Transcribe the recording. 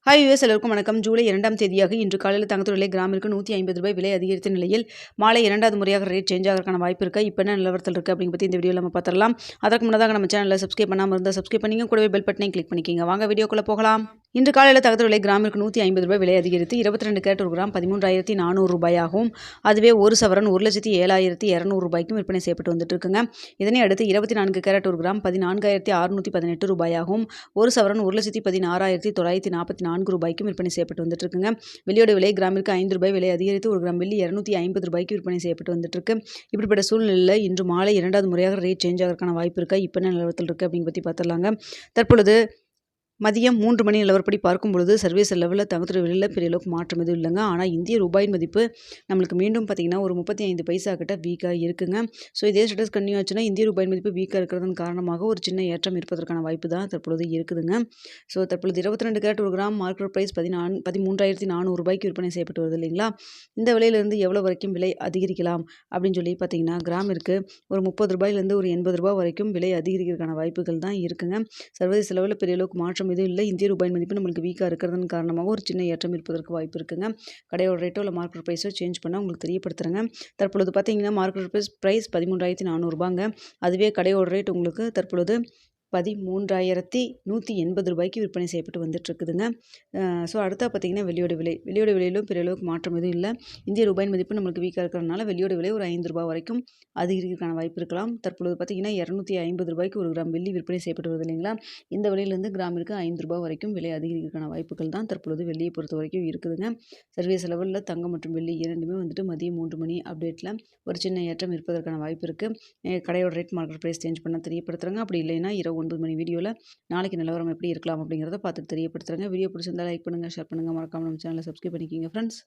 Hi US எல்லோருக்கும் வணக்கம். ஜூலை 2ஆம் தேதியாக இன்று காலையில் தங்கத்தோட விலை கிராமிற்கு ₹150 விலை அதிகரித்த நிலையில் மாலை 2வது முறையாக ரேட் சேஞ்ச் ஆகிறதுக்கான வாய்ப்பு இருக்கா? இப்போ என்ன நிலவரத்தில் இருக்குது அப்படிங்க பற்றி இந்த வீடியோவில் நம்ம பார்த்துடலாம். அதற்கு முன்னதாக நம்ம சேனலில் சப்ஸ்கிரைப் பண்ணாமல் இருந்தால் சப்ஸ்கிரைப் பண்ணிங்க, கூடவே பெல் பட்டனையும் கிளிக் பண்ணிக்கிங்க. வாங்க வீடியோக்குள்ளே போகலாம். இன்று காலையில் தங்கத்தோட விலை கிராமிற்கு ₹150 விலை அதிகரித்து 22 கேரட் ஒரு கிராம் ₹13,400 ஆகவும், அதுவே ஒரு சவரன் ₹1,07,200 விற்பனை செய்யப்பட்டு வந்துட்டு இருக்குங்க. இதனை அடுத்து 24 கேரட் ஒரு கிராம் ₹14,618 ஆகவும், ஒரு சவரன் ₹1,16,944 விற்பனை செய்யப்பட்டு வந்துட்டு இருக்குங்க. வெள்ளியோட விலை கிராமிற்கு ₹5 விலை அதிகரித்து ஒரு கிராம் வெள்ளி ₹250 விற்பனை செய்யப்பட்டு வந்துட்டு இருக்கு. இப்படிப்பட்ட சூழ்நிலையில் இன்று மாலை 2வது முறையாக ரேட் சேஞ்ச் ஆகிறதுக்கான வாய்ப்பு இருக்கா? இப்போ என்ன நிலவரத்தில் இருக்குது அப்படிங்க பற்றி பார்த்துடலாங்க. தற்பொழுது மதியம் 3 மணி நிலவரப்படி பார்க்கும் பொழுது சர்வீஸ் லெவலில் தங்கத்தோட விலையில் பெரிய அளவுக்கு மாற்றம் எதுவும் இல்லைங்க. ஆனால் இந்திய ரூபாயின் மதிப்பு நம்மளுக்கு மீண்டும் பார்த்திங்கன்னா ஒரு 35 பைசா கிட்ட வீக்காக இருக்குங்க. ஸோ இதே ஸ்டேட்டஸ் கன்டினியூ ஆச்சுன்னா இந்திய ரூபாயின் மதிப்பு வீக்காக இருக்கிறதன் காரணமாக ஒரு சின்ன ஏற்றம் இருப்பதற்கான வாய்ப்பு தான் தற்பொழுது இருக்குதுங்க. ஸோ தற்பொழுது 22 கேரட் ஒரு கிராம் மார்க்கெட் ப்ரைஸ் ₹13,400 விற்பனை செய்யப்பட்டு வருது இல்லைங்களா? இந்த விலையிலிருந்து எவ்வளோ வரைக்கும் விலை அதிகரிக்கலாம் அப்படின்னு சொல்லி பார்த்தீங்கன்னா கிராமிற்கு ஒரு ₹30 ஒரு ₹80 வரைக்கும் விலை அதிகரிக்கிறதுக்கான வாய்ப்புகள் தான் இருக்குங்க. சர்வதேச லெவலில் பெரிய அளவுக்கு மாற்றம் எதுவும் இல்லை. இந்திய ரூபாயின் மதிப்பு நம்மளுக்கு வீக்காக இருக்கிறதன் காரணமாக ஒரு சின்ன ஏற்றம் இருப்பதற்கு வாய்ப்பு இருக்குங்க. கடையோட ரேட்டோ இல்லை மார்க்கெட் ப்ரைஸோ சேஞ்ச் பண்ணால் உங்களுக்கு தெரியப்படுத்துகிறேங்க. தற்பொழுது பார்த்தீங்கன்னா மார்க்கெட் ப்ரைஸ் ₹13,400. அதுவே கடையோட ரேட் உங்களுக்கு தற்பொழுது ₹13,180 விற்பனை செய்யப்பட்டு வந்துட்டு இருக்குதுங்க. ஸோ அடுத்தா பார்த்தீங்கன்னா வெள்ளியோட விலையிலும் பெரிய அளவுக்கு மாற்றம் எதுவும் இல்லை. இந்திய ரூபாயின் மதிப்பு நம்மளுக்கு வீக்காக இருக்கிறதுனால வெள்ளியோட விலை ஒரு ₹5 வரைக்கும் அதிகரிக்கிறதுக்கான வாய்ப்பு இருக்கலாம். தற்பொழுது பார்த்தீங்கன்னா ₹250 ஒரு கிராம் வெள்ளி விற்பனை செய்யப்பட்டு வருது இல்லைங்களா? இந்த விலையிலேருந்து கிராமிற்கு ₹5 வரைக்கும் விலை அதிகரிக்கிறதுக்கான வாய்ப்புகள் தான் தற்பொழுது வெள்ளியை பொறுத்த வரைக்கும் இருக்குதுங்க. சர்வீஸ் லெவலில் தங்கம் மற்றும் வெள்ளி இரண்டுமே மதியம் 3 மணி அப்டேட்டில் ஒரு சின்ன ஏற்றம் இருப்பதற்கான வாய்ப்பு இருக்குது. கடையோட ரேட் மார்க்கெட் ப்ரைஸ் சேஞ்ச் பண்ண தெரியப்படுத்துகிறாங்க. அப்படி இல்லைன்னா 9 மணி வீடியோவில் நாளைக்கு நிலவரம் எப்படி இருக்கலாம் அப்படிங்கிறத பார்த்துட்டு தெரியப்படுத்துகிறேங்க. வீடியோ பிடிச்சிருந்தா லைக் பண்ணுங்கள், ஷேர் பண்ணுங்கள், மறக்காமல் நம்ம சேனலை சப்ஸ்கிரைப் பண்ணிக்கிங்க ஃப்ரெண்ட்ஸ்.